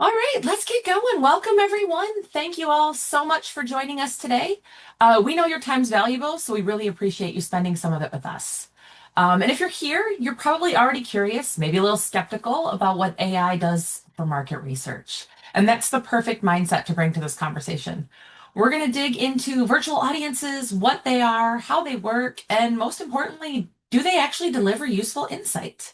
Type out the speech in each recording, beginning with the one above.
All right, let's get going. Welcome, everyone. Thank you all so much for joining us today. We know your time's valuable, so we really appreciate you spending some of it with us. And if you're here, you're probably already curious, maybe a little skeptical about what AI does for market research. And that's the perfect mindset to bring to this conversation. We're going to dig into virtual audiences, what they are, how they work, and most importantly, do they actually deliver useful insight?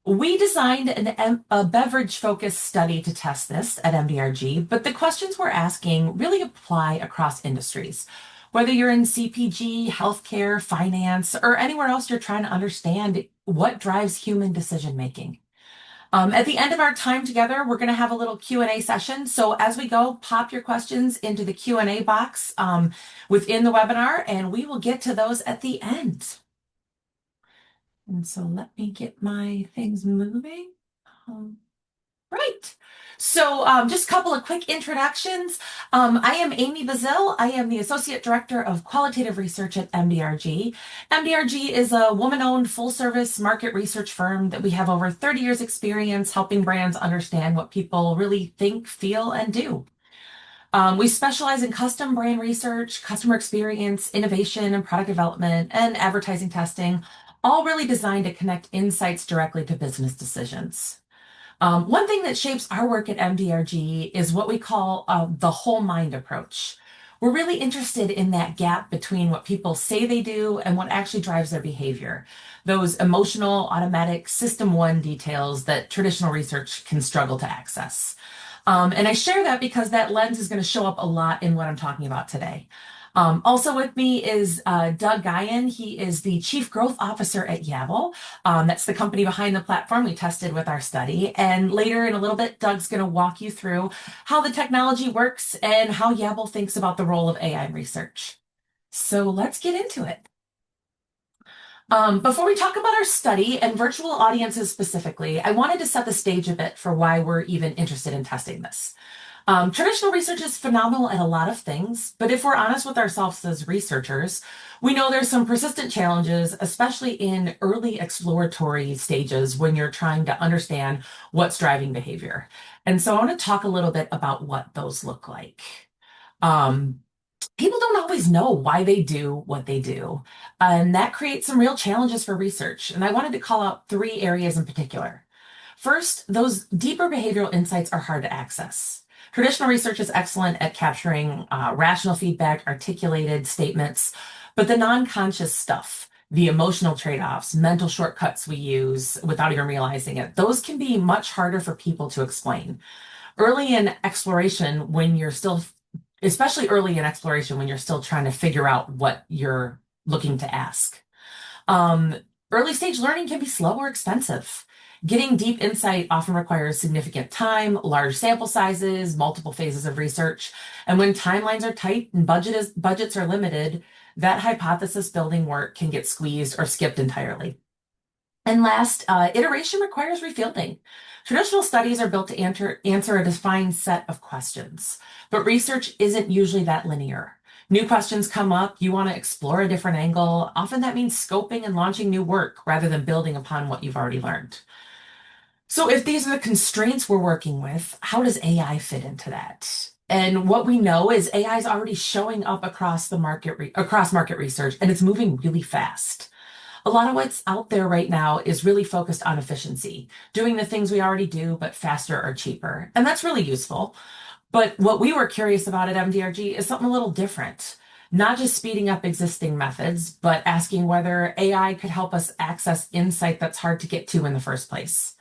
We designed a beverage-focused study to test this at MDRG, but the questions we're asking really apply across industries. Whether you're in CPG, healthcare, finance, or anywhere else you're trying to understand what drives human decision making. At the end of our time together, we're going to have a little Q&A session. So as we go, pop your questions into the Q&A box within the webinar, and we will get to those at the end. And so let me get my things moving. Right. So just a couple of quick introductions. I am Amy Bazil. I am the Associate Director of Qualitative Research at MDRG. MDRG is a woman-owned full-service market research firm that we have over 30 years experience helping brands understand what people really think, feel, and do. We specialize in custom brand research, customer experience, innovation, and product development, and advertising testing, all really designed to connect insights directly to business decisions. One thing that shapes our work at MDRG is what we call the whole mind approach. We're really interested in that gap between what people say they do and what actually drives their behavior. Those emotional, automatic, system one details that traditional research can struggle to access. And I share that because that lens is going to show up a lot in what I'm talking about today. Also with me is Doug Guyan. He is the Chief Growth Officer at Yabble. That's the company behind the platform we tested with our study. And later in a little bit, Doug's going to walk you through how the technology works and how Yabble thinks about the role of AI in research. So let's get into it. Before we talk about our study and virtual audiences specifically, I wanted to set the stage a bit for why we're even interested in testing this. Traditional research is phenomenal at a lot of things, but if we're honest with ourselves as researchers, we know there's some persistent challenges, especially in early exploratory stages when you're trying to understand what's driving behavior. And so I want to talk a little bit about what those look like. People don't always know why they do what they do, and that creates some real challenges for research. And I wanted to call out three areas in particular. First, those deeper behavioral insights are hard to access. Traditional research is excellent at capturing rational feedback, articulated statements, but the non-conscious stuff, the emotional trade-offs, mental shortcuts we use without even realizing it, those can be much harder for people to explain. Early in exploration, when you're still, especially early in exploration, when you're still trying to figure out what you're looking to ask. Early stage learning can be slow or expensive. Getting deep insight often requires significant time, large sample sizes, multiple phases of research. And when timelines are tight and budgets are limited, that hypothesis building work can get squeezed or skipped entirely. And last, iteration requires refielding. Traditional studies are built to answer a defined set of questions, but research isn't usually that linear. New questions come up, you want to explore a different angle. Often that means scoping and launching new work rather than building upon what you've already learned. So if these are the constraints we're working with, how does AI fit into that? And what we know is AI is already showing up across market research, and it's moving really fast. A lot of what's out there right now is really focused on efficiency, doing the things we already do, but faster or cheaper. And that's really useful. But what we were curious about at MDRG is something a little different. Not just speeding up existing methods, but asking whether AI could help us access insight that's hard to get to in the first place.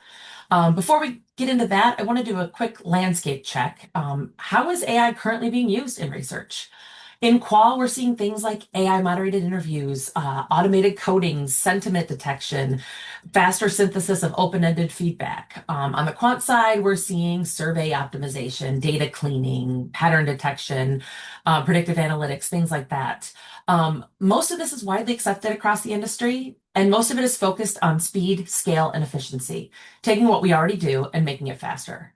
Before we get into that, I want to do a quick landscape check. How is AI currently being used in research? In qual, we're seeing things like AI moderated interviews, automated coding, sentiment detection, faster synthesis of open-ended feedback. On the quant side, we're seeing survey optimization, data cleaning, pattern detection, predictive analytics, things like that. Most of this is widely accepted across the industry, and most of it is focused on speed, scale, and efficiency, taking what we already do and making it faster.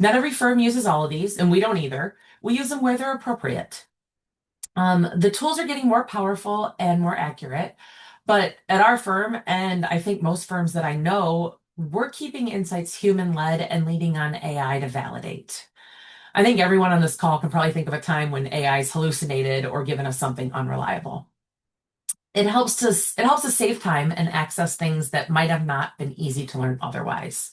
Not every firm uses all of these, and we don't either. We use them where they're appropriate. The tools are getting more powerful and more accurate, but at our firm, and I think most firms that I know, We're keeping insights human-led and leaning on AI to validate. I think everyone on this call can probably think of a time when AI's hallucinated or given us something unreliable. It helps us save time and access things that might have not been easy to learn otherwise.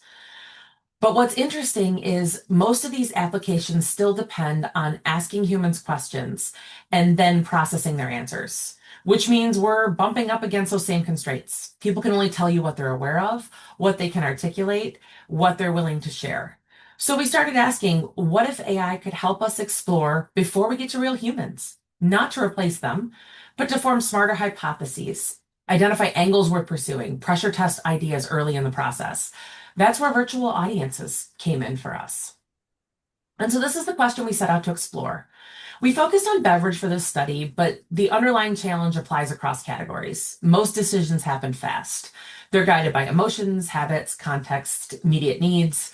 But what's interesting is most of these applications still depend on asking humans questions and then processing their answers, which means we're bumping up against those same constraints. People can only tell you what they're aware of, what they can articulate, what they're willing to share. So we started asking, what if AI could help us explore before we get to real humans? Not to replace them, but to form smarter hypotheses, identify angles worth pursuing, pressure test ideas early in the process. That's where virtual audiences came in for us. And so this is the question we set out to explore. We focused on beverage for this study, but the underlying challenge applies across categories. Most decisions happen fast. They're guided by emotions, habits, context, immediate needs.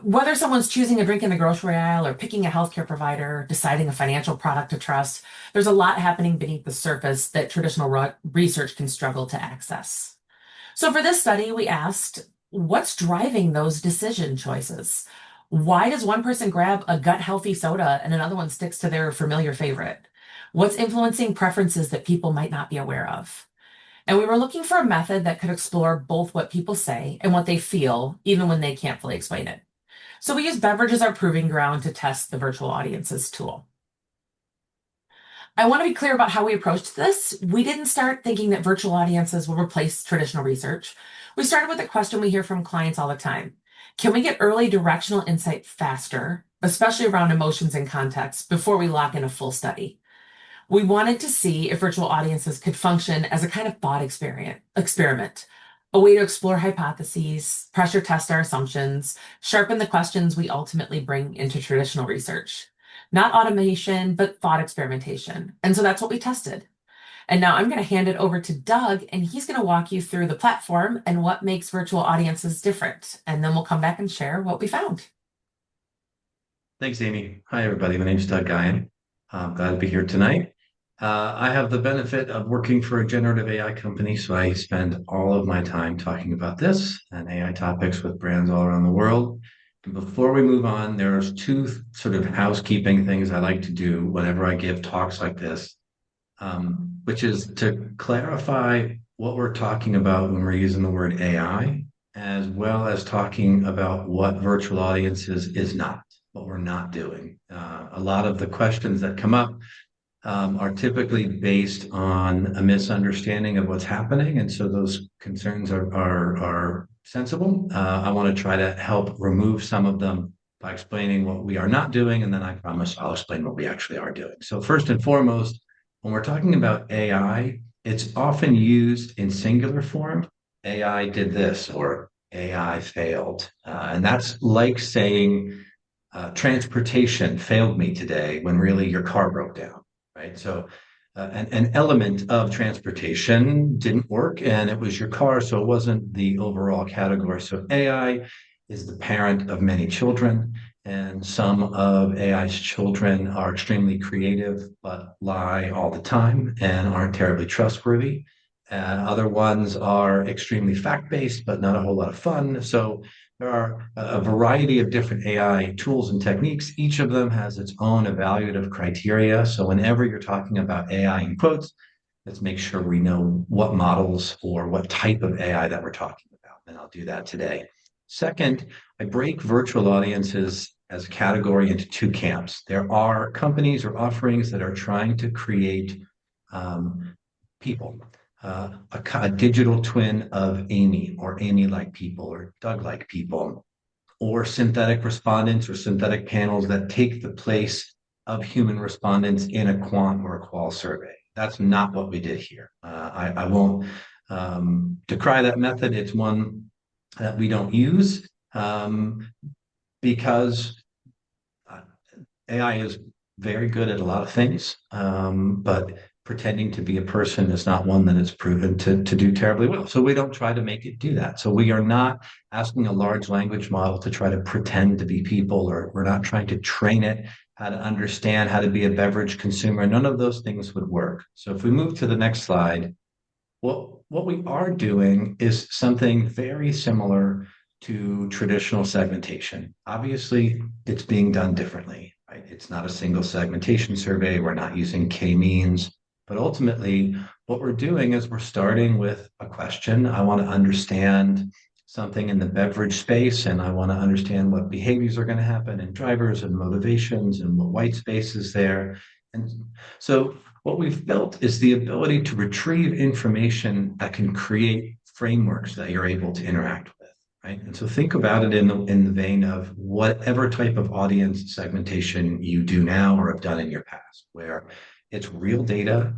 Whether someone's choosing a drink in the grocery aisle or picking a healthcare provider, deciding a financial product to trust, there's a lot happening beneath the surface that traditional research can struggle to access. So for this study, we asked, what's driving those decision choices? Why does one person grab a gut healthy soda and another one sticks to their familiar favorite? What's influencing preferences that people might not be aware of? And we were looking for a method that could explore both what people say and what they feel, even when they can't fully explain it. So we used beverage as our proving ground to test the virtual audiences tool. I want to be clear about how we approached this. We didn't start thinking that virtual audiences will replace traditional research. We started with a question we hear from clients all the time. Can we get early directional insight faster, especially around emotions and context, before we lock in a full study? We wanted to see if virtual audiences could function as a kind of thought experiment, a way to explore hypotheses, pressure test our assumptions, sharpen the questions we ultimately bring into traditional research. Not automation, but thought experimentation. And so that's what we tested. And now I'm going to hand it over to Doug, and he's going to walk you through the platform and what makes virtual audiences different. And then we'll come back and share what we found. Thanks, Amy. Hi, everybody. My name's Doug Guyan. I'm glad to be here tonight. I have the benefit of working for a generative AI company, so I spend all of my time talking about this and AI topics with brands all around the world. And before we move on, there's two sort of housekeeping things I like to do whenever I give talks like this, which is to clarify what we're talking about when we're using the word AI, as well as talking about what virtual audiences is not, what we're not doing. A lot of the questions that come up are typically based on a misunderstanding of what's happening. And so those concerns are sensible. I want to try to help remove some of them by explaining what we are not doing. And then I promise I'll explain what we actually are doing. So first and foremost, when we're talking about AI, it's often used in singular form. AI did this or AI failed. And that's like saying transportation failed me today when really your car broke down, right? So an element of transportation didn't work and it was your car, so it wasn't the overall category. So AI is the parent of many children, and some of AI's children are extremely creative, but lie all the time and aren't terribly trustworthy. Other ones are extremely fact-based, but not a whole lot of fun. So there are a variety of different AI tools and techniques. Each of them has its own evaluative criteria. So whenever you're talking about AI in quotes, let's make sure we know what models or what type of AI that we're talking about. And I'll do that today. Second, I break virtual audiences as a category into two camps. There are companies or offerings that are trying to create people. A digital twin of Amy or Amy-like people or Doug-like people, or synthetic respondents or synthetic panels that take the place of human respondents in a quant or a qual survey. That's not what we did here. I won't decry that method. It's one that we don't use because AI is very good at a lot of things, but pretending to be a person is not one that is proven to do terribly well. So we don't try to make it do that. So we are not asking a large language model to try to pretend to be people, or we're not trying to train it how to understand how to be a beverage consumer. None of those things would work. So if we move to the next slide, what what we are doing is something very similar to traditional segmentation. Obviously, it's being done differently, right? It's not a single segmentation survey. We're not using k-means, but ultimately, what we're doing is we're starting with a question. I want to understand something in the beverage space, and I want to understand what behaviors are going to happen in drivers and motivations and what white space is there. And so what we've built is the ability to retrieve information that can create frameworks that you're able to interact with, right? And so think about it in the vein of whatever type of audience segmentation you do now or have done in your past, where it's real data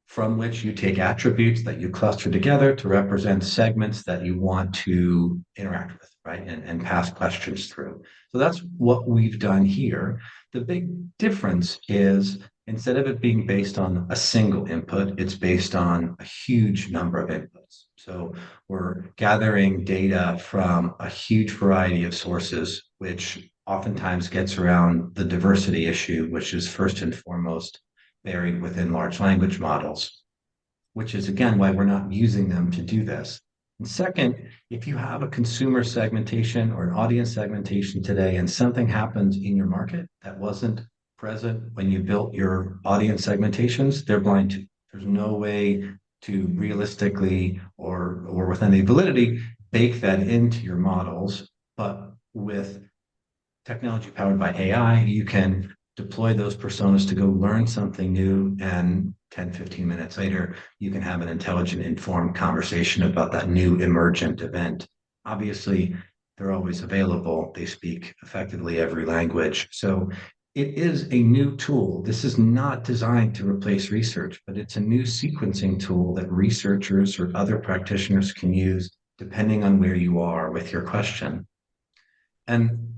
from which you take attributes that you cluster together to represent segments that you want to interact with, right? And pass questions through. So that's what we've done here. The big difference is instead of it being based on a single input, it's based on a huge number of inputs. So we're gathering data from a huge variety of sources, which oftentimes gets around the diversity issue, which is first and foremost buried within large language models, which is again why we're not using them to do this. And second, if you have a consumer segmentation or an audience segmentation today and something happens in your market that wasn't present when you built your audience segmentations, they're blind to. There's no way to realistically or with any validity bake that into your models. But with technology powered by AI, you can deploy those personas to go learn something new. And 10, 15 minutes later, you can have an intelligent, informed conversation about that new emergent event. Obviously, they're always available. They speak effectively every language. So it is a new tool. This is not designed to replace research, but it's a new sequencing tool that researchers or other practitioners can use depending on where you are with your question. And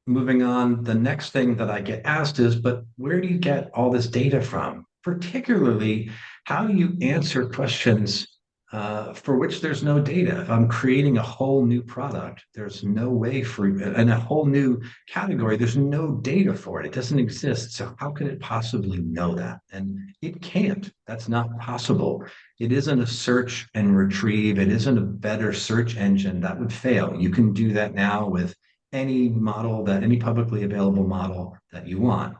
moving on, the next thing that I get asked is, but where do you get all this data from? Particularly, how do you answer questions for which there's no data? If I'm creating a whole new product, there's no way for, and a whole new category, there's no data for it. It doesn't exist. So how could it possibly know that? And it can't. That's not possible. It isn't a search and retrieve. It isn't a better search engine that would fail. You can do that now with any model that any publicly available model that you want.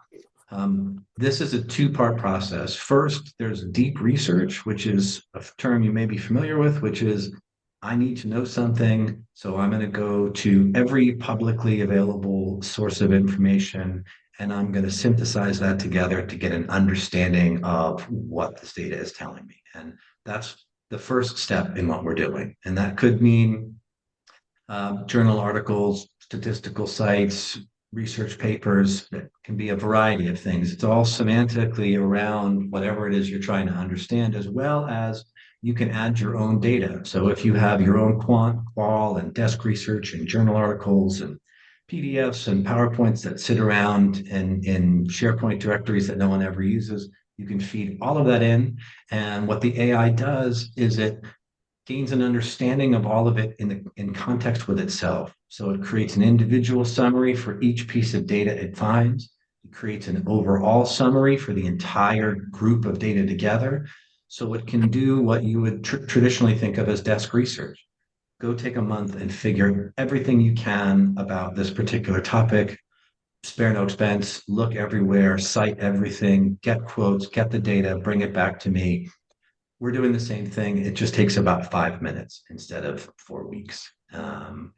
This is a two-part process. First, there's deep research, which is a term you may be familiar with, which is I need to know something, so I'm going to go to every publicly available source of information, and I'm going to synthesize that together to get an understanding of what this data is telling me. And that's the first step in what we're doing. And that could mean journal articles, statistical sites, research papers. It can be a variety of things. It's all semantically around whatever it is you're trying to understand, as well as you can add your own data. So if you have your own quant, qual, and desk research and journal articles and PDFs and PowerPoints that sit around in SharePoint directories that no one ever uses, you can feed all of that in. And what the AI does is it gains an understanding of all of it in context with itself. So it creates an individual summary for each piece of data it finds. It creates an overall summary for the entire group of data together. So it can do what you would traditionally think of as desk research. Go take a month and figure everything you can about this particular topic, spare no expense, look everywhere, cite everything, get quotes, get the data, bring it back to me. We're doing the same thing. It just takes about 5 minutes instead of 4 weeks.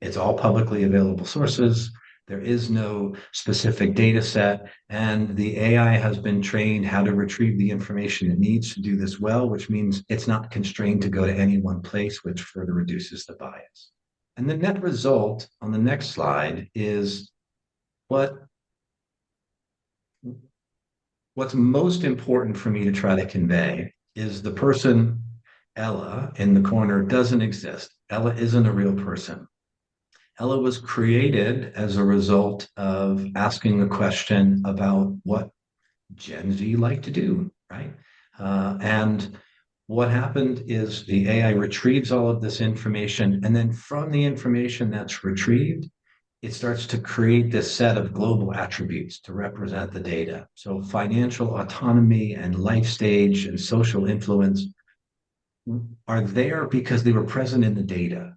It's all publicly available sources. There is no specific data set, and the AI has been trained how to retrieve the information it needs to do this well, which means it's not constrained to go to any one place, which further reduces the bias. And the net result on the next slide is what what's most important for me to try to convey is the person Ella in the corner doesn't exist. Ella isn't a real person. Ella was created as a result of asking the question about what Gen Z like to do, right? And what happened is the AI retrieves all of this information, and then from the information that's retrieved, it starts to create this set of global attributes to represent the data. So financial autonomy and life stage and social influence are there because they were present in the data.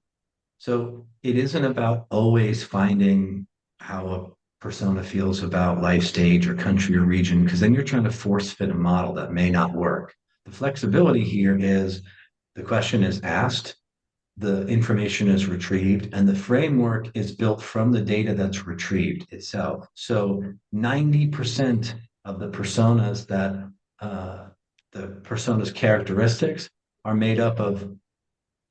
So it isn't about always finding how a persona feels about life stage or country or region, because then you're trying to force fit a model that may not work. The flexibility here is the question is asked, the information is retrieved, and the framework is built from the data that's retrieved itself. So 90% of the persona's characteristics are made up of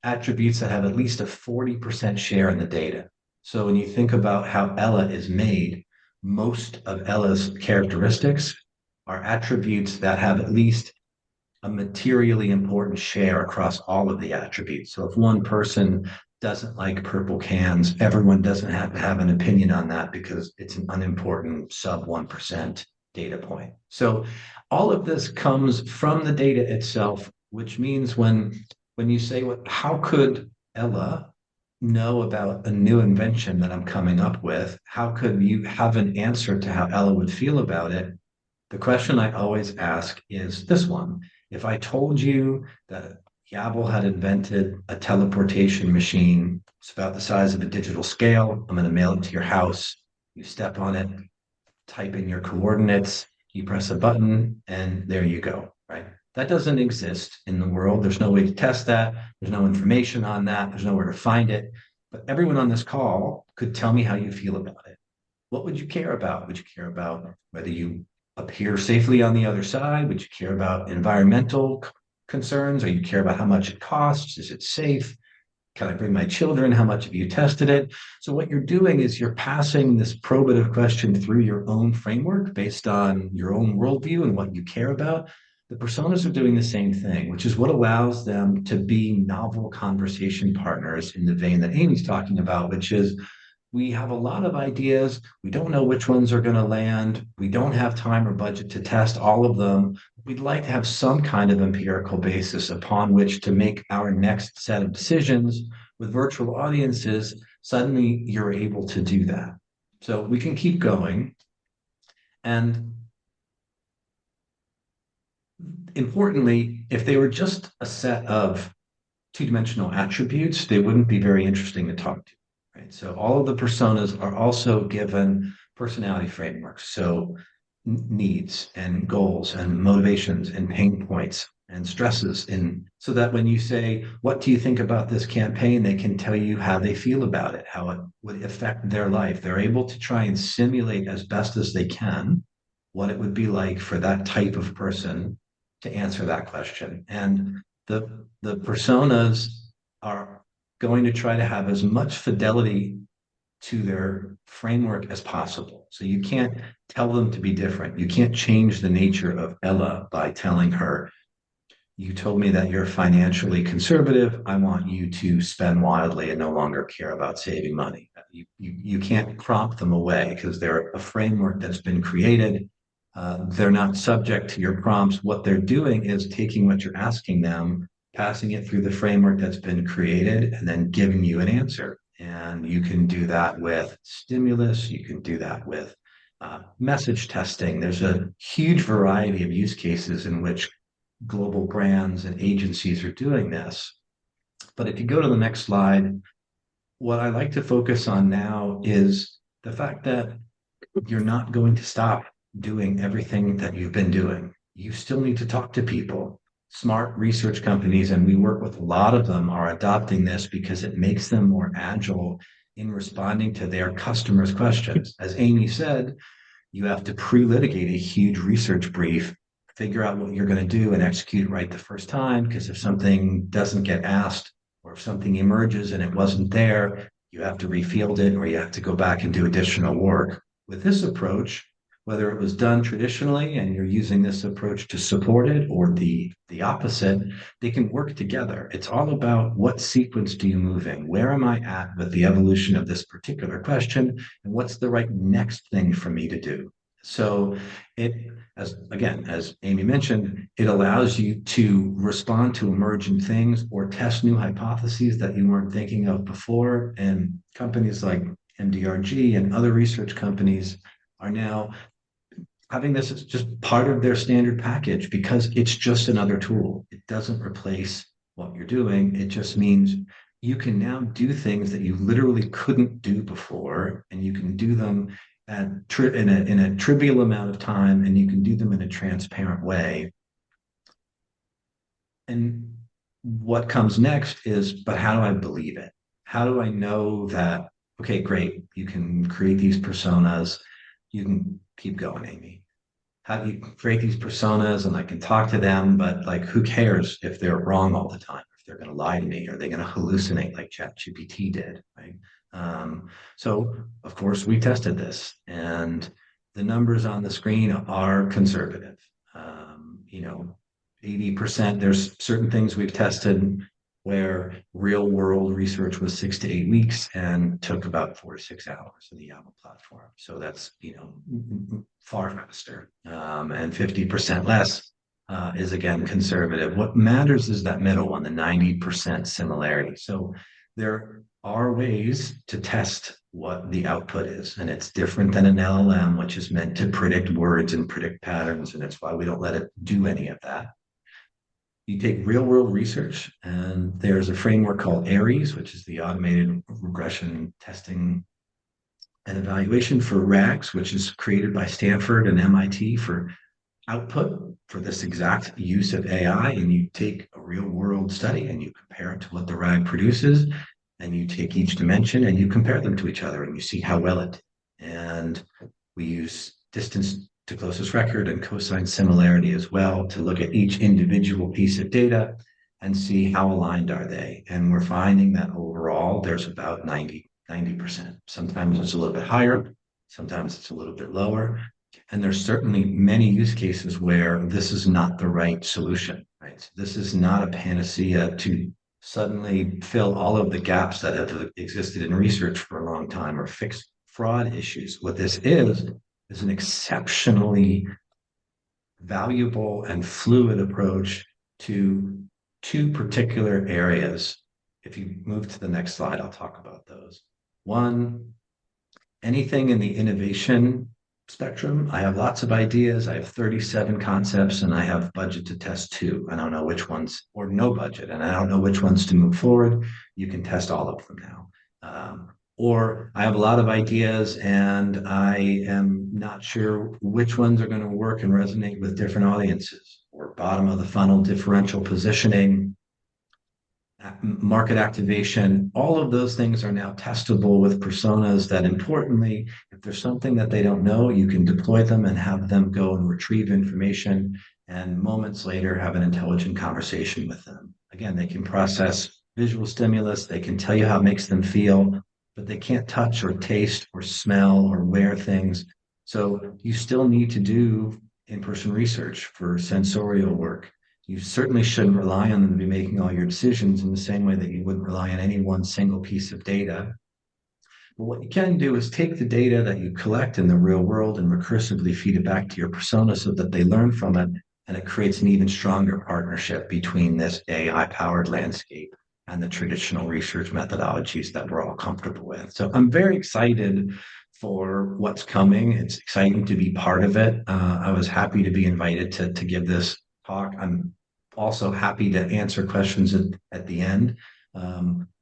attributes that have at least a 40% share in the data. So when you think about how Ella is made, most of Ella's characteristics are attributes that have at least a materially important share across all of the attributes. So if one person doesn't like purple cans, everyone doesn't have to have an opinion on that because it's an unimportant sub 1% data point. So all of this comes from the data itself, which means when you say, "What? How could Ella know about a new invention that I'm coming up with? How could you have an answer to how Ella would feel about it?" The question I always ask is this one. If I told you that Yabble had invented a teleportation machine, it's about the size of a digital scale. I'm going to mail it to your house. You step on it, type in your coordinates, you press a button, and there you go, right? That doesn't exist in the world. There's no way to test that. There's no information on that. There's nowhere to find it. But everyone on this call could tell me how you feel about it. What would you care about? Would you care about whether you appear safely on the other side? Would you care about environmental concerns? Or you care about how much it costs? Is it safe? Can I bring my children? How much have you tested it? So what you're doing is you're passing this probative question through your own framework based on your own worldview and what you care about. The personas are doing the same thing, which is what allows them to be novel conversation partners in the vein that Amy's talking about, which is we have a lot of ideas. We don't know which ones are going to land. We don't have time or budget to test all of them. We'd like to have some kind of empirical basis upon which to make our next set of decisions with virtual audiences. Suddenly, you're able to do that. So we can keep going. And importantly, if they were just a set of two-dimensional attributes, they wouldn't be very interesting to talk to. Right? So all of the personas are also given personality frameworks. So needs and goals and motivations and pain points and stresses in so that when you say, "What do you think about this campaign?" they can tell you how they feel about it, how it would affect their life. They're able to try and simulate as best as they can what it would be like for that type of person to answer that question. And the personas are going to try to have as much fidelity to their framework as possible. So you can't tell them to be different. You can't change the nature of Ella by telling her, "You told me that you're financially conservative. I want you to spend wildly and no longer care about saving money." You can't prompt them away because they're a framework that's been created. They're not subject to your prompts. What they're doing is taking what you're asking them, passing it through the framework that's been created, and then giving you an answer. And you can do that with stimulus. You can do that with message testing. There's a huge variety of use cases in which global brands and agencies are doing this. But if you go to the next slide, what I like to focus on now is the fact that you're not going to stop doing everything that you've been doing. You still need to talk to people. Smart research companies, and we work with a lot of them, are adopting this because it makes them more agile in responding to their customers' questions. As Amy said, you have to pre-litigate a huge research brief, figure out what you're going to do and execute right the first time. Because if something doesn't get asked or if something emerges and it wasn't there, you have to refield it or you have to go back and do additional work. With this approach, whether it was done traditionally and you're using this approach to support it or the opposite, they can work together. It's all about what sequence do you move in? Where am I at with the evolution of this particular question? And what's the right next thing for me to do? So it, as Amy mentioned, it allows you to respond to emergent things or test new hypotheses that you weren't thinking of before. And companies like MDRG and other research companies are now having this as just part of their standard package because it's just another tool. It doesn't replace what you're doing. It just means you can now do things that you literally couldn't do before, and you can do them in a trivial amount of time, and you can do them in a transparent way. And what comes next is, but how do I believe it? How do I know that, okay, great, you can create these personas, you can keep going, Amy. How do you create these personas and I can talk to them, but like who cares if they're wrong all the time? If they're going to lie to me, are they going to hallucinate like ChatGPT did, right? So of course we tested this, and the numbers on the screen are conservative. You know, 80%, there's certain things we've tested where real world research was 6 to 8 weeks and took about 4 to 6 hours in the Yabble platform. So that's, far faster. And 50% less is again conservative. What matters is that middle one, the 90% similarity. So there are ways to test what the output is, and it's different than an LLM, which is meant to predict words and predict patterns, and it's why we don't let it do any of that. You take real world research, and there's a framework called ARES, which is the automated regression testing and evaluation for RAGs, which is created by Stanford and MIT for output for this exact use of AI. And you take a real world study and you compare it to what the RAG produces, and you take each dimension and you compare them to each other and you see how well it did. And we use distance to closest record and cosine similarity as well to look at each individual piece of data and see how aligned are they. And we're finding that overall there's about 90%. Sometimes it's a little bit higher, sometimes it's a little bit lower. And there's certainly many use cases where this is not the right solution, right? So this is not a panacea to suddenly fill all of the gaps that have existed in research for a long time or fix fraud issues. What this is an exceptionally valuable and fluid approach to two particular areas. If you move to the next slide, I'll talk about those. One, anything in the innovation spectrum. I have lots of ideas. I have 37 concepts and I have budget to test two. I don't know which ones, or no budget, and I don't know which ones to move forward. You can test all of them now. Or I have a lot of ideas and I am not sure which ones are going to work and resonate with different audiences, or bottom of the funnel differential positioning, market activation. All of those things are now testable with personas that, importantly, if there's something that they don't know, you can deploy them and have them go and retrieve information and moments later have an intelligent conversation with them. Again, they can process visual stimulus, they can tell you how it makes them feel, but they can't touch or taste or smell or wear things. So you still need to do in-person research for sensorial work. You certainly shouldn't rely on them to be making all your decisions in the same way that you wouldn't rely on any one single piece of data. But what you can do is take the data that you collect in the real world and recursively feed it back to your persona so that they learn from it, and it creates an even stronger partnership between this AI-powered landscape and the traditional research methodologies that we're all comfortable with. So I'm very excited for what's coming. It's exciting to be part of it. I was happy to be invited to give this talk. I'm also happy to answer questions at the end.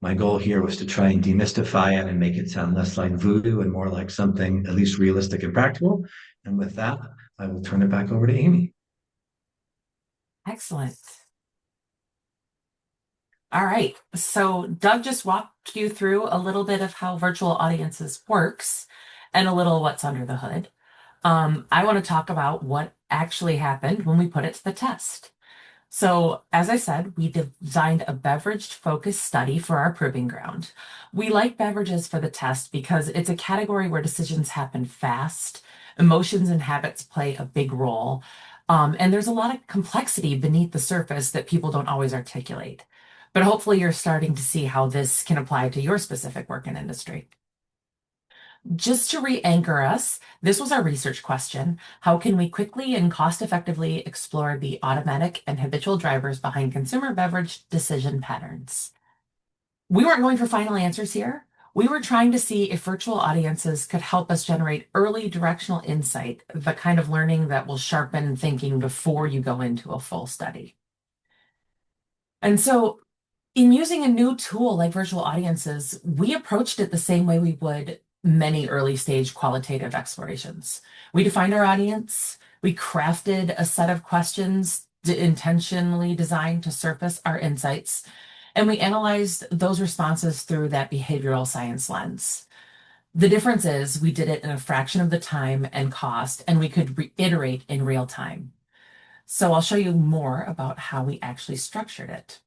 My goal here was to try and demystify it and make it sound less like voodoo and more like something at least realistic and practical. And with that, I will turn it back over to Amy. Excellent. All right. So Doug just walked you through a little bit of how virtual audiences works and a little what's under the hood. I want to talk about what actually happened when we put it to the test. So, as I said, we designed a beverage-focused study for our proving ground. We like beverages for the test because it's a category where decisions happen fast, emotions and habits play a big role, and there's a lot of complexity beneath the surface that people don't always articulate. But hopefully you're starting to see how this can apply to your specific work and industry. Just to re-anchor us, this was our research question. How can we quickly and cost-effectively explore the automatic and habitual drivers behind consumer beverage decision patterns? We weren't going for final answers here. We were trying to see if virtual audiences could help us generate early directional insight, the kind of learning that will sharpen thinking before you go into a full study. And so, in using a new tool like virtual audiences, we approached it the same way we would many early stage qualitative explorations. We defined our audience, we crafted a set of questions intentionally designed to surface our insights, and we analyzed those responses through that behavioral science lens. The difference is we did it in a fraction of the time and cost, and we could reiterate in real time. So I'll show you more about how we actually structured it.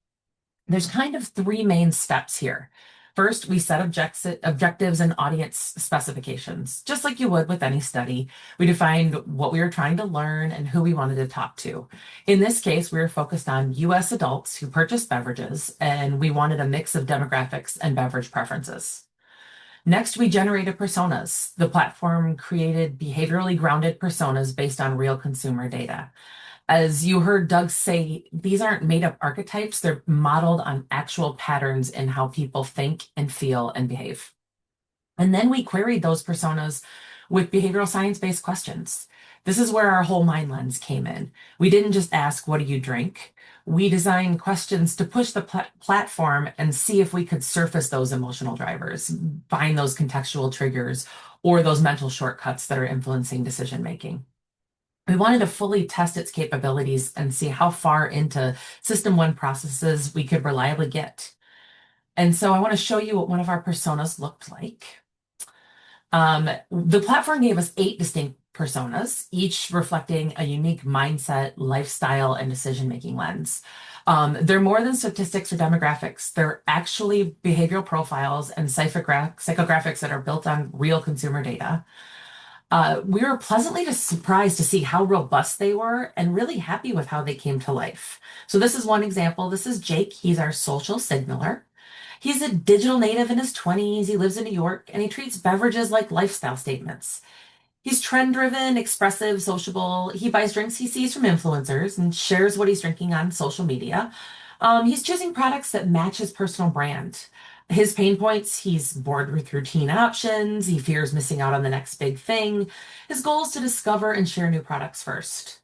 There's kind of three main steps here. First, we set objectives and audience specifications, just like you would with any study. We defined what we were trying to learn and who we wanted to talk to. In this case, we were focused on US adults who purchase beverages, and we wanted a mix of demographics and beverage preferences. Next, we generated personas. The platform created behaviorally grounded personas based on real consumer data. As you heard Doug say, these aren't made up archetypes, they're modeled on actual patterns in how people think and feel and behave. And then we queried those personas with behavioral science-based questions. This is where our whole mind lens came in. We didn't just ask, what do you drink? We designed questions to push the platform and see if we could surface those emotional drivers, find those contextual triggers, or those mental shortcuts that are influencing decision making. We wanted to fully test its capabilities and see how far into System 1 processes we could reliably get. And so I want to show you what one of our personas looked like. The platform gave us 8 distinct personas, each reflecting a unique mindset, lifestyle, and decision-making lens. They're more than statistics or demographics. They're actually behavioral profiles and psychographics that are built on real consumer data. We were pleasantly surprised to see how robust they were and really happy with how they came to life. So this is one example. This is Jake. He's our social signaler. He's a digital native in his 20s. He lives in New York and he treats beverages like lifestyle statements. He's trend driven, expressive, sociable. He buys drinks he sees from influencers and shares what he's drinking on social media. He's choosing products that match his personal brand. His pain points, he's bored with routine options. He fears missing out on the next big thing. His goal is to discover and share new products first.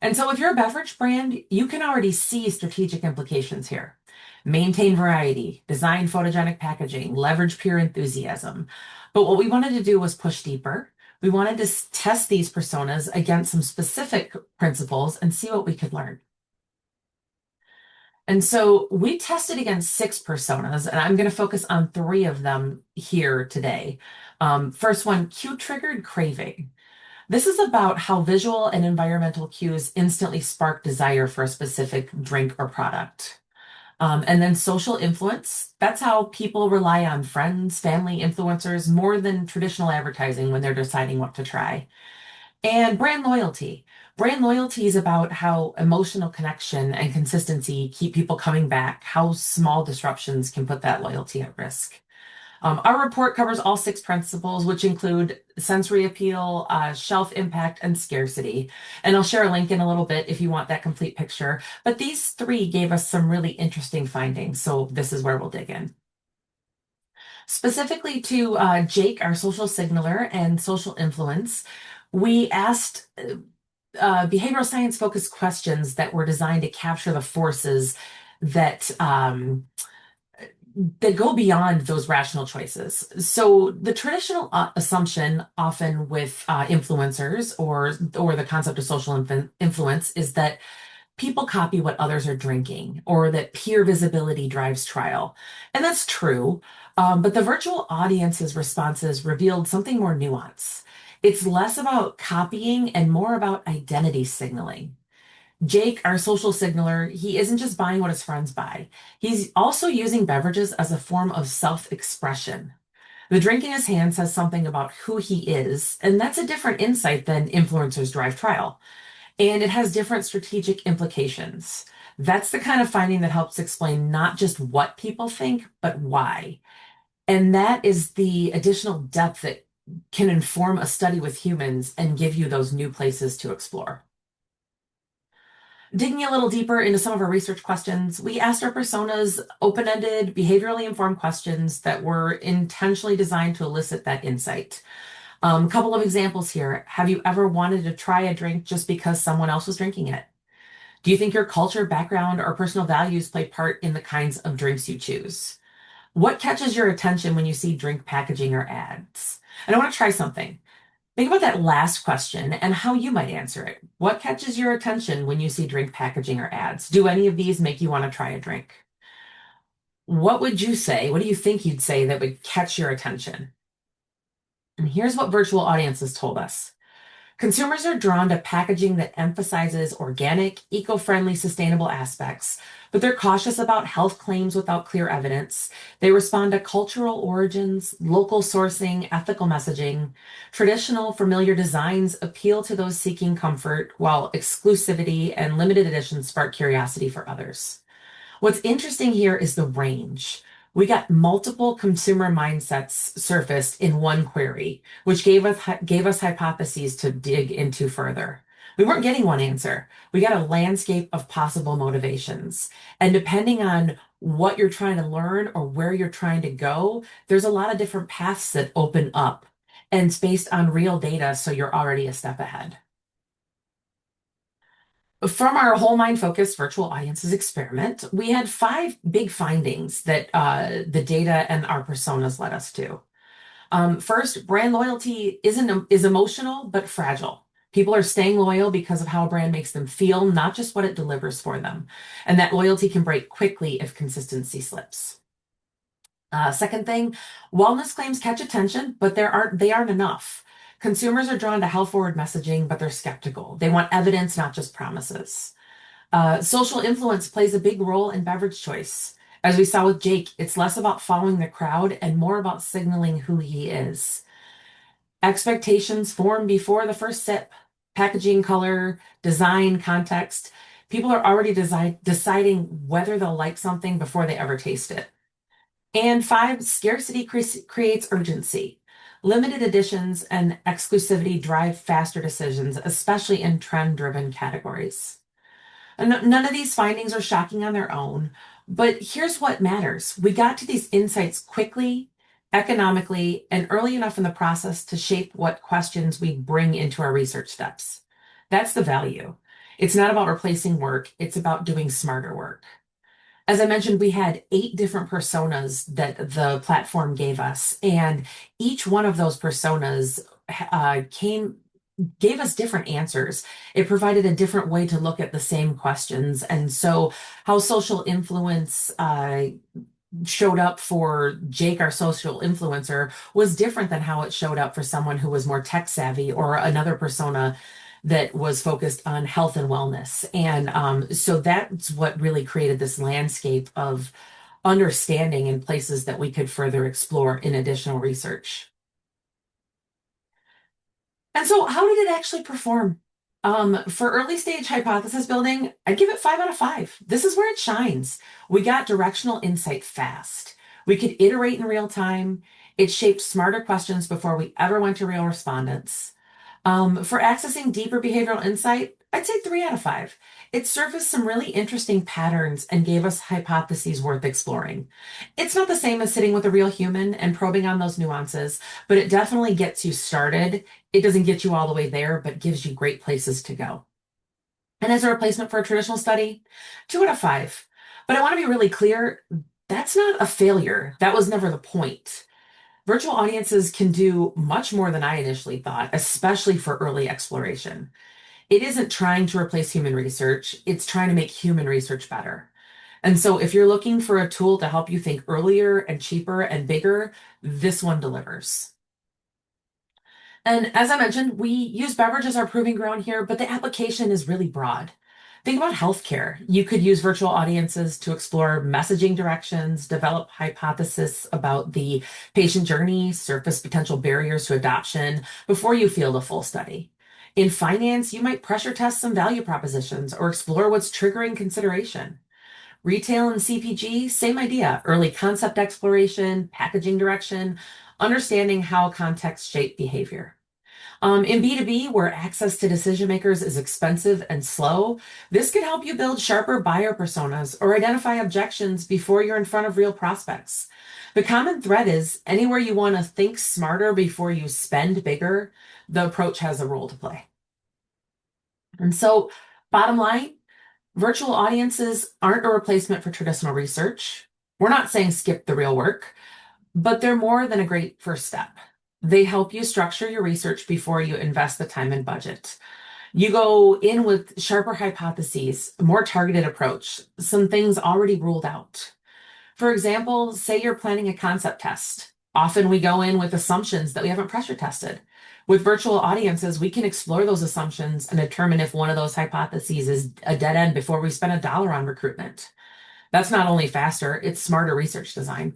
And so if you're a beverage brand, you can already see strategic implications here. Maintain variety, design photogenic packaging, leverage pure enthusiasm. But what we wanted to do was push deeper. We wanted to test these personas against some specific principles and see what we could learn. And so we tested against 6 personas, and I'm going to focus on 3 of them here today. First one, cue-triggered craving. This is about how visual and environmental cues instantly spark desire for a specific drink or product. And then social influence. That's how people rely on friends, family, influencers more than traditional advertising when they're deciding what to try. And brand loyalty. Brand loyalty is about how emotional connection and consistency keep people coming back, how small disruptions can put that loyalty at risk. Our report covers all 6 principles, which include sensory appeal, shelf impact, and scarcity. And I'll share a link in a little bit if you want that complete picture. But these 3 gave us some really interesting findings, so this is where we'll dig in. Specifically to Jake, our social signaler and social influence, we asked behavioral science focused questions that were designed to capture the forces that that go beyond those rational choices. So the traditional assumption, often with influencers or the concept of social influence, is that people copy what others are drinking or that peer visibility drives trial. And that's true. But the virtual audience's responses revealed something more nuanced. It's less about copying and more about identity signaling. Jake, our social signaler, he isn't just buying what his friends buy. He's also using beverages as a form of self-expression. The drink in his hand says something about who he is, and that's a different insight than influencers drive trial. And it has different strategic implications. That's the kind of finding that helps explain not just what people think, but why. And that is the additional depth that can inform a study with humans and give you those new places to explore. Digging a little deeper into some of our research questions, we asked our personas open-ended, behaviorally informed questions that were intentionally designed to elicit that insight. A couple of examples here. Have you ever wanted to try a drink just because someone else was drinking it? Do you think your culture, background, or personal values play part in the kinds of drinks you choose? What catches your attention when you see drink packaging or ads? And I want to try something. Think about that last question and how you might answer it. What catches your attention when you see drink packaging or ads? Do any of these make you want to try a drink? What would you say? What do you think you'd say that would catch your attention? And here's what virtual audiences told us. Consumers are drawn to packaging that emphasizes organic, eco-friendly, sustainable aspects, but they're cautious about health claims without clear evidence. They respond to cultural origins, local sourcing, ethical messaging. Traditional, familiar designs appeal to those seeking comfort, while exclusivity and limited editions spark curiosity for others. What's interesting here is the range. We got multiple consumer mindsets surfaced in one query, which gave us hypotheses to dig into further. We weren't getting one answer. We got a landscape of possible motivations. And depending on what you're trying to learn or where you're trying to go, there's a lot of different paths that open up. And it's based on real data, so you're already a step ahead. From our whole mind focused virtual audiences experiment, we had five big findings that the data and our personas led us to. First, brand loyalty is emotional but fragile. People are staying loyal because of how a brand makes them feel, not just what it delivers for them. And that loyalty can break quickly if consistency slips. Second thing, wellness claims catch attention, but they aren't enough. Consumers are drawn to health forward messaging, but they're skeptical. They want evidence, not just promises. Social influence plays a big role in beverage choice. As we saw with Jake, it's less about following the crowd and more about signaling who he is. Expectations form before the first sip. Packaging, color, design, context. People are already deciding whether they'll like something before they ever taste it. And five, scarcity creates urgency. Limited editions and exclusivity drive faster decisions, especially in trend-driven categories. And none of these findings are shocking on their own, but here's what matters. We got to these insights quickly, economically, and early enough in the process to shape what questions we bring into our research steps. That's the value. It's not about replacing work, it's about doing smarter work. As I mentioned, we had 8 different personas that the platform gave us, and each one of those personas gave us different answers. It provided a different way to look at the same questions. And so, how social influence showed up for Jake, our social influencer, was different than how it showed up for someone who was more tech savvy or another persona that was focused on health and wellness. And so that's what really created this landscape of understanding and places that we could further explore in additional research. And so, how did it actually perform? For early stage hypothesis building, I'd give it 5 out of 5. This is where it shines. We got directional insight fast. We could iterate in real time. It shaped smarter questions before we ever went to real respondents. For accessing deeper behavioral insight, I'd say 3 out of 5. It surfaced some really interesting patterns and gave us hypotheses worth exploring. It's not the same as sitting with a real human and probing on those nuances, but it definitely gets you started. It doesn't get you all the way there, but gives you great places to go. And as a replacement for a traditional study, 2 out of 5. But I want to be really clear, that's not a failure. That was never the point. Virtual audiences can do much more than I initially thought, especially for early exploration. It isn't trying to replace human research, it's trying to make human research better. And so if you're looking for a tool to help you think earlier and cheaper and bigger, this one delivers. And as I mentioned, we use beverage as our proving ground here, but the application is really broad. Think about healthcare. You could use virtual audiences to explore messaging directions, develop hypotheses about the patient journey, surface potential barriers to adoption before you field a full study. In finance, you might pressure test some value propositions or explore what's triggering consideration. Retail and CPG, same idea. Early concept exploration, packaging direction, understanding how context shape behavior. In B2B, where access to decision makers is expensive and slow, this could help you build sharper buyer personas or identify objections before you're in front of real prospects. The common thread is anywhere you want to think smarter before you spend bigger, the approach has a role to play. And so, bottom line, Virtual audiences aren't a replacement for traditional research. We're not saying skip the real work, but they're more than a great first step. They help you structure your research before you invest the time and budget. You go in with sharper hypotheses, a more targeted approach, some things already ruled out. For example, say you're planning a concept test. Often we go in with assumptions that we haven't pressure tested. With virtual audiences, we can explore those assumptions and determine if one of those hypotheses is a dead end before we spend a dollar on recruitment. That's not only faster, it's smarter research design.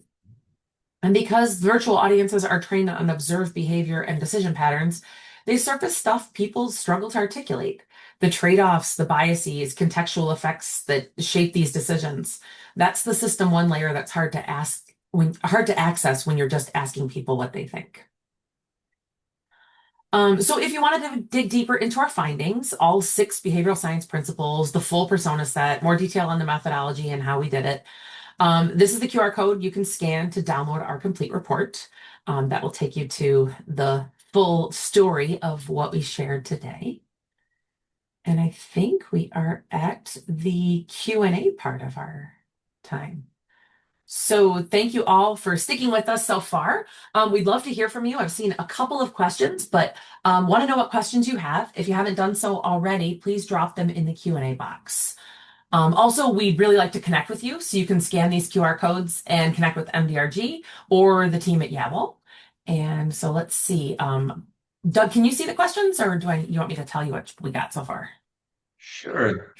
And because virtual audiences are trained on observed behavior and decision patterns, they surface stuff people struggle to articulate. The trade-offs, the biases, contextual effects that shape these decisions. That's the system one layer that's hard to access when you're just asking people what they think. So if you wanted to dig deeper into our findings, all 6 behavioral science principles, the full persona set, more detail on the methodology and how we did it, this is the QR code you can scan to download our complete report. That will take you to the full story of what we shared today. And I think we are at the Q&A part of our time. So thank you all for sticking with us so far. We'd love to hear from you. I've seen a couple of questions, but want to know what questions you have. If you haven't done so already, please drop them in the Q&A box. Also, we'd really like to connect with you, so you can scan these QR codes and connect with MDRG or the team at Yabble. And so let's see. Doug, can you see the questions, or you want me to tell you what we got so far? Sure.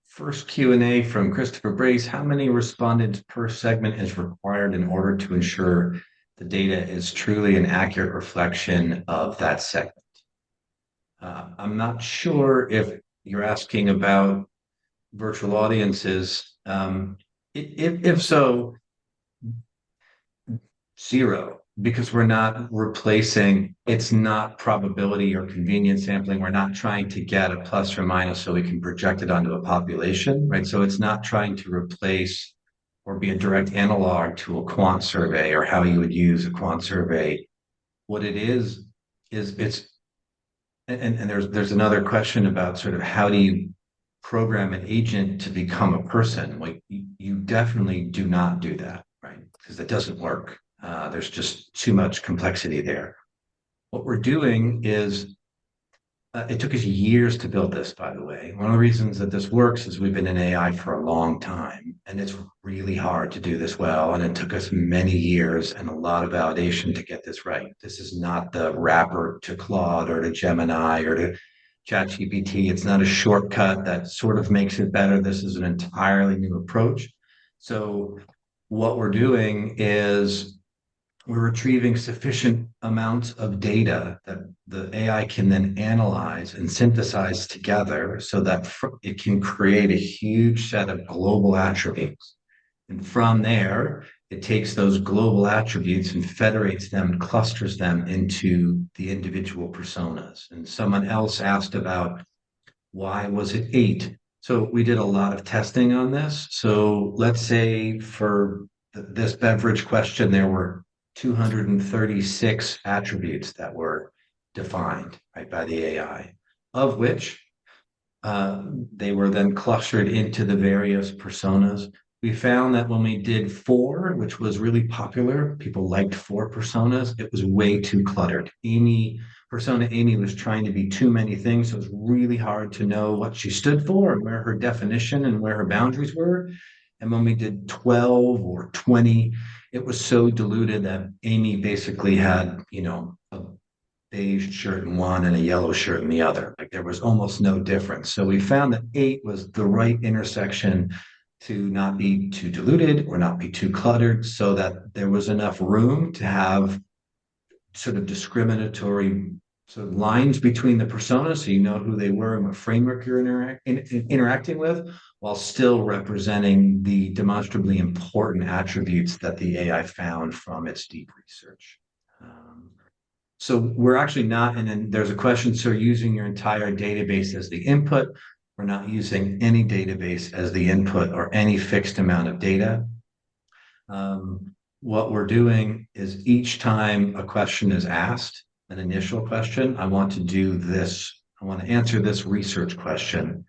First Q&A from Christopher Brace. How many respondents per segment is required in order to ensure the data is truly an accurate reflection of that segment? I'm not sure if you're asking about virtual audiences. If so, 0, because we're not replacing, it's not probability or convenience sampling. We're not trying to get a plus or minus so we can project it onto a population, right? So it's not trying to replace or be a direct analog to a quant survey or how you would use a quant survey. What it is it's, and there's another question about sort of how do you program an agent to become a person? Like you definitely do not do that, right? Because it doesn't work. There's just too much complexity there. What we're doing is, it took us years to build this, by the way. One of the reasons that this works is we've been in AI for a long time, and it's really hard to do this well. And it took us many years and a lot of validation to get this right. This is not the wrapper to Claude or to Gemini or to ChatGPT. It's not a shortcut that sort of makes it better. This is an entirely new approach. So what we're doing is we're retrieving sufficient amounts of data that the AI can then analyze and synthesize together so that it can create a huge set of global attributes. And from there, it takes those global attributes and federates them and clusters them into the individual personas. And someone else asked about why was it 8? So we did a lot of testing on this. So let's say for this beverage question, there were 236 attributes that were defined, right, by the AI, of which they were then clustered into the various personas. We found that when we did 4, which was really popular, people liked 4 personas, it was way too cluttered. Persona Amy was trying to be too many things, so it was really hard to know what she stood for and where her definition and where her boundaries were. And when we did 12 or 20, it was so diluted that Amy basically had, a beige shirt in one and a yellow shirt in the other. Like there was almost no difference. So we found that 8 was the right intersection to not be too diluted or not be too cluttered, so that there was enough room to have sort of discriminatory sort of lines between the personas, so you know who they were and what framework you're interacting with, while still representing the demonstrably important attributes that the AI found from its deep research. So we're actually not, and then there's a question, so using your entire database as the input. We're not using any database as the input or any fixed amount of data. What we're doing is each time a question is asked, an initial question, I want to do this, I want to answer this research question.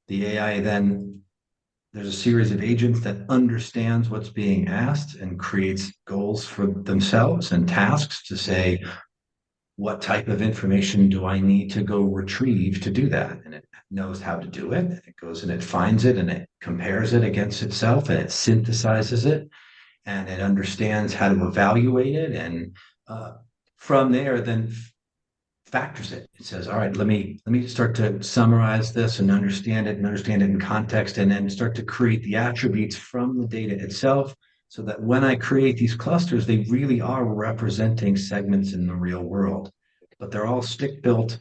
The AI then, there's a series of agents that understands what's being asked and creates goals for themselves and tasks to say, what type of information do I need to go retrieve to do that? And it knows how to do it. It goes and it finds it and it compares it against itself and it synthesizes it and it understands how to evaluate it. And uh, from there, then factors it. It says, all right, let me start to summarize this and understand it in context, and then start to create the attributes from the data itself so that when I create these clusters, they really are representing segments in the real world. But they're all stick built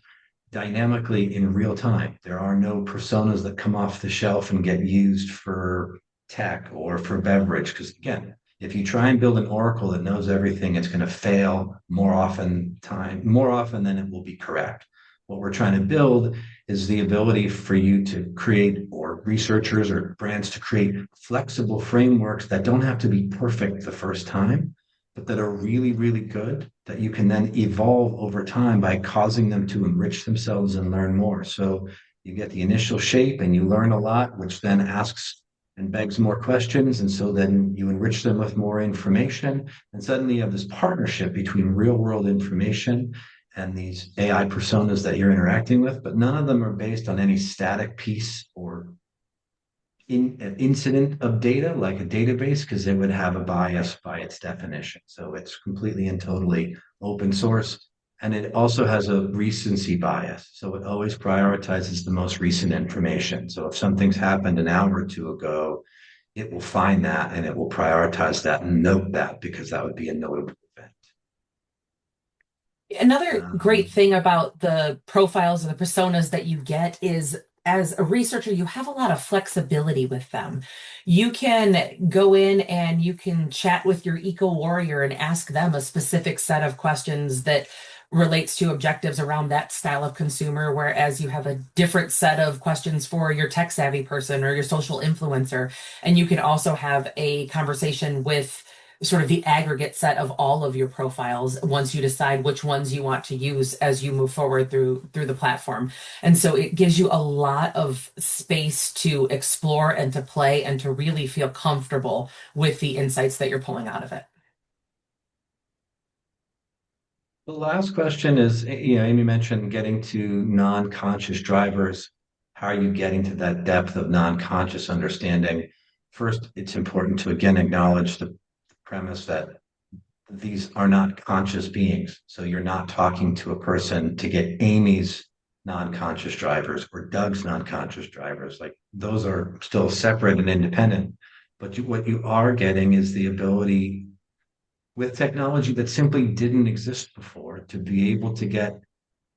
dynamically in real time. There are no personas that come off the shelf and get used for tech or for beverage. Because again, if you try and build an oracle that knows everything, it's going to fail more often than it will be correct. What we're trying to build is the ability for you to create, or researchers or brands to create, flexible frameworks that don't have to be perfect the first time, but that are really, really good, that you can then evolve over time by causing them to enrich themselves and learn more. So you get the initial shape and you learn a lot, which then asks and begs more questions. And so then you enrich them with more information. And suddenly you have this partnership between real world information and these AI personas that you're interacting with, but none of them are based on any static piece or an incident of data like a database, because it would have a bias by its definition. So it's completely and totally open source. And it also has a recency bias. So it always prioritizes the most recent information. So if something's happened an hour or two ago, it will find that and it will prioritize that and note that, because that would be a notable event. Another great Um, thing about the profiles and the personas that you get is, as a researcher, you have a lot of flexibility with them. You can go in and you can chat with your eco warrior and ask them a specific set of questions that relates to objectives around that style of consumer, whereas you have a different set of questions for your tech savvy person or your social influencer. And you can also have a conversation with sort of the aggregate set of all of your profiles once you decide which ones you want to use as you move forward through the platform. And so it gives you a lot of space to explore and to play and to really feel comfortable with the insights that you're pulling out of it. the last question is, Amy mentioned getting to non-conscious drivers. How are you getting to that depth of non-conscious understanding? First, it's important to again acknowledge the premise that these are not conscious beings. So you're not talking to a person to get Amy's non-conscious drivers or Doug's non-conscious drivers. Like those are still separate and independent. But what you are getting is the ability, with technology that simply didn't exist before, to be able to get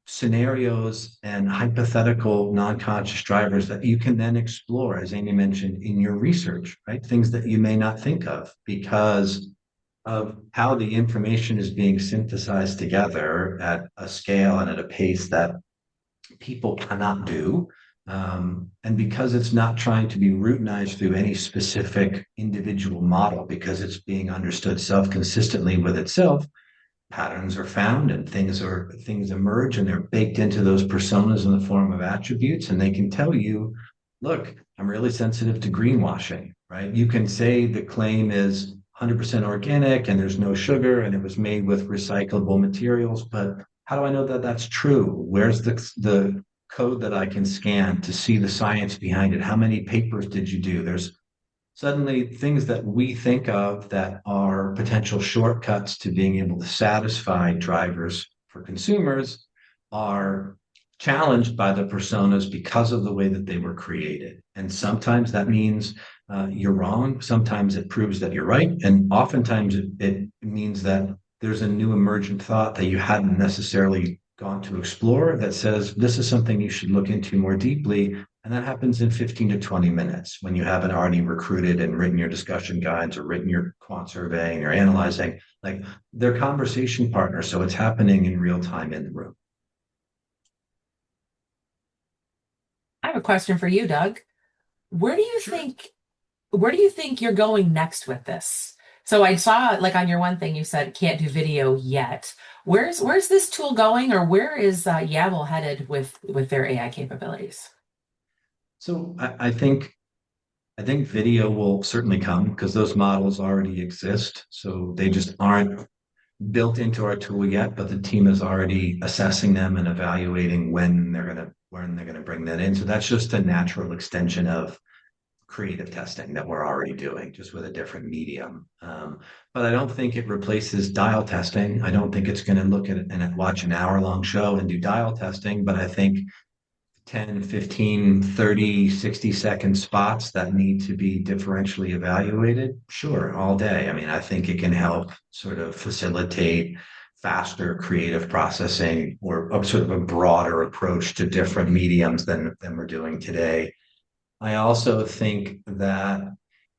scenarios and hypothetical non-conscious drivers that you can then explore, as Amy mentioned, in your research, right? Things that you may not think of because of how the information is being synthesized together at a scale and at a pace that people cannot do. And because it's not trying to be routinized through any specific individual model, because it's being understood self-consistently with itself, patterns are found and things emerge and they're baked into those personas in the form of attributes, and they can tell you, look, I'm really sensitive to greenwashing, right? You can say the claim is 100% organic and there's no sugar and it was made with recyclable materials, but how do I know that that's true? Where's the code that I can scan to see the science behind it? How many papers did you do? There's suddenly things that we think of that are potential shortcuts to being able to satisfy drivers for consumers are challenged by the personas because of the way that they were created. And sometimes that means you're wrong. Sometimes it proves that you're right. And oftentimes it means that there's a new emergent thought that you hadn't necessarily gone to explore that says this is something you should look into more deeply, and that happens in 15 to 20 minutes when you haven't already recruited and written your discussion guides or written your quant survey and you're analyzing. Like they're conversation partners. So it's happening in real time in the room. I have a question for you, Doug. Where do you Sure. think where do you think you're going next with this? So I saw, like, on your one thing you said can't do video yet. Where's this tool going, or where is Yabble headed with their AI capabilities? So I think video will certainly come because those models already exist. So they just aren't built into our tool yet, but the team is already assessing them and evaluating when they're gonna bring that in. So that's just a natural extension of creative testing that we're already doing, just with a different medium. But I don't think it replaces dial testing. I don't think it's going to look at it and watch an hour-long show and do dial testing, but I think 10, 15, 30, 60-second spots that need to be differentially evaluated, sure, all day. I mean, I think it can help sort of facilitate faster creative processing or sort of a broader approach to different mediums than we're doing today. I also think that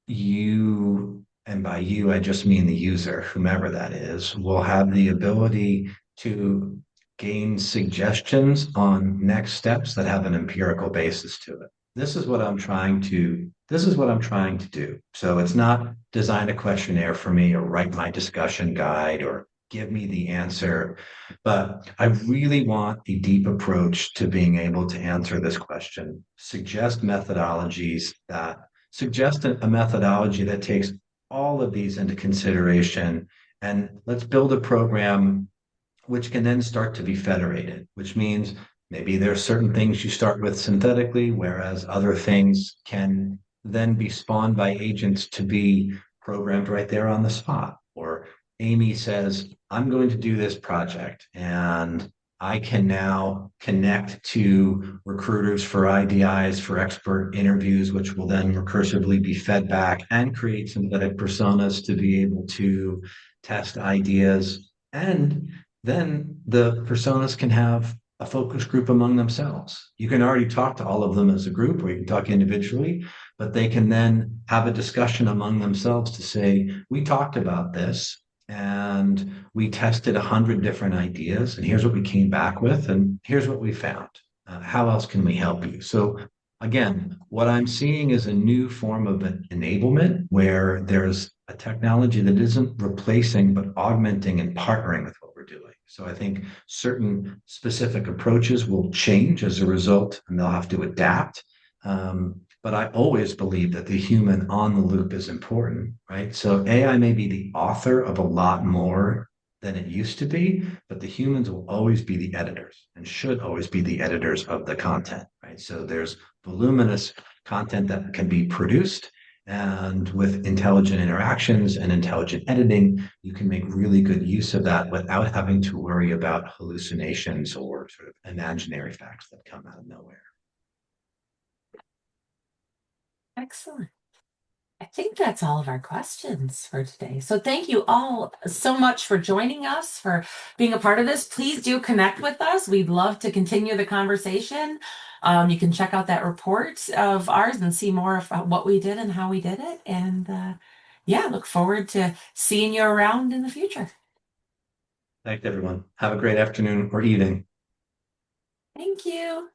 you, and by you, I just mean the user, whomever that is, will have the ability to gain suggestions on next steps that have an empirical basis to it. This is what I'm trying to do. So it's not design a questionnaire for me or write my discussion guide or give me the answer, but I really want a deep approach to being able to answer this question. Suggest a methodology that takes all of these into consideration, and let's build a program which can then start to be federated, which means maybe there are certain things you start with synthetically, whereas other things can then be spawned by agents to be programmed right there on the spot. Or Amy says, I'm going to do this project, and I can now connect to recruiters for IDIs, for expert interviews, which will then recursively be fed back and create synthetic personas to be able to test ideas. And then the personas can have a focus group among themselves. You can already talk to all of them as a group, or you can talk individually, but they can then have a discussion among themselves to say, we talked about this and we tested 100 different ideas, and here's what we came back with, and here's what we found. How else can we help you? So again, what I'm seeing is a new form of an enablement where there's a technology that isn't replacing but augmenting and partnering with what we're doing. So I think certain specific approaches will change as a result, and they'll have to adapt. But I always believe that the human on the loop is important, right? So AI may be the author of a lot more than it used to be, but the humans will always be the editors and should always be the editors of the content, right? So there's voluminous content that can be produced. And with intelligent interactions and intelligent editing, you can make really good use of that without having to worry about hallucinations or sort of imaginary facts that come out of nowhere. Excellent. I think that's all of our questions for today. So thank you all so much for joining us, for being a part of this. Please do connect with us. We'd love to continue the conversation. You can check out that report of ours and see more of what we did and how we did it. And yeah, look forward to seeing you around in the future. Thanks, everyone. Have a great afternoon or evening. Thank you.